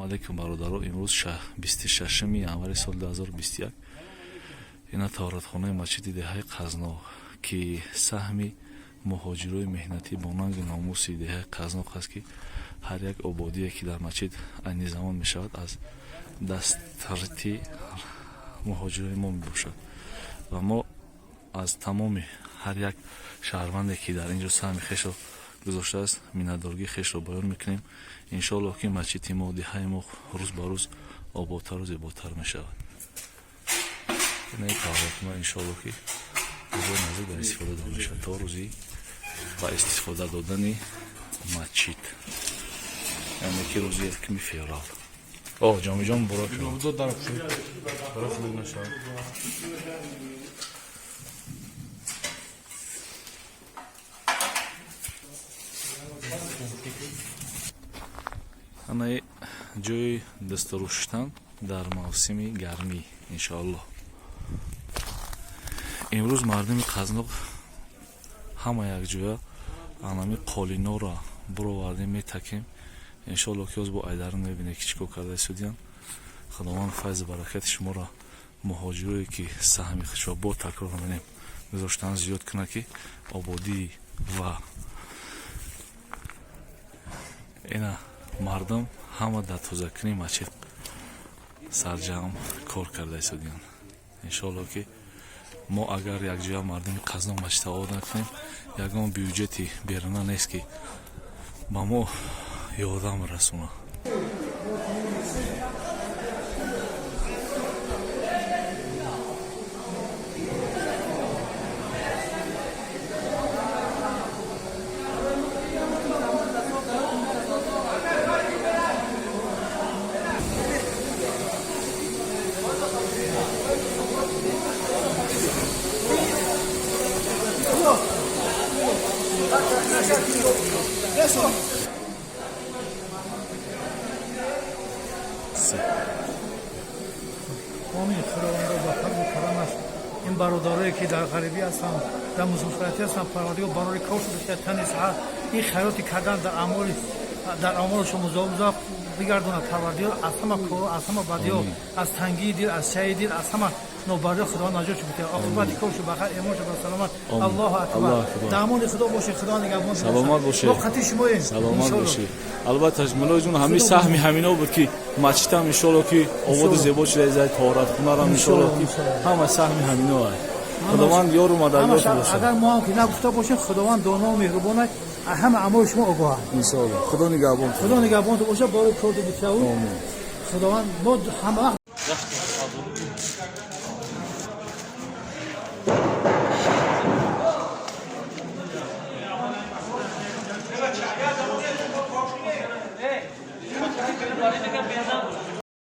алейкум бародаро, имрӯз 26 январи соли 2021 ина тавратхонаи масҷиди деҳаи Қазноқ ки саҳми муҳоҷирои меҳнатӣ бо нанги номуси деҳаи Қазноқ аст ки ҳар як ободие ки дар масҷид айни замон мешавад аз дастарти муҳоҷирои мо мебошад ва мо аз тамоми ҳар як шаҳрванде ки дар ин ҷо саҳми хешро гузоштааст миннатдоригии хешро баён мекунем. иншоаллоҳ ки масҷиди мо деҳаи мо рӯз ба рӯз ободтару зеботар мешавад. тавратхона иншоаллоҳ ки бисёр назик дар истифода дода мешавад то рӯзи ба истифода додани масҷид, яъне ки рӯзи якми феврал. ҷомиҷон муборак шавад. анаи ҷои дастарӯ шуштан дар мавсими гармӣ иншоаллоҳ. имрӯз мардуми Қазноқ ҳама якҷоя анами қолинора буровардем метакем. иншоаллоҳ ки оз бо айдарин мебинем ки чӣ кор карда истодиян. худованд файзу баракати шуморо муҳоҷирое ки саҳми худшро бо такрор менем гузоштан зиёд кунад ки ободӣ ва ина мардум ҳама дар тозакунии масҷид сарҷам кор карда истодиян. иншоаллоҳ ки мо агар якҷоя мардуми Қазноқ масҷидро обод накунем, ягон бюҷети беруна нест ки ба мо ёрдам расонад. آمین خداوند با فضل و کرمش این برادرایی که در غریبی هستن در مسافرتی هستن پروردگار برای کار شده تن صحت این خیراتی کردن در اعمالشون مزاحم بگردونه پروردگار از همه کار از همه بدی‌ها از تنگی دل از شای دل از همه نوبرده خدا نجات بده عاقبت کارشو بخیر ایمانشو به سلامت. الله اکبر. درمان خدا باشه خدا نگهبان سلامت باشه. ما خطی شماییم سلامت باشه. البته مولای جون همین سهمی همینا بود که مسجد هم ان شاء الله که آباد زیبا شده زای طهارت خونه را ان شاء الله که همه سهمی همینا است. خداوند یار و مددگار باشه. اگر ما هم که نگفته باشیم خداوند دانا و مهربانه همه اعمال شما آگاه است ان شاء الله. خدا نگهبان. خدا نگهبان تو باشه برای کار تو بشه. آمین. خداوند ما همه وقت Hey,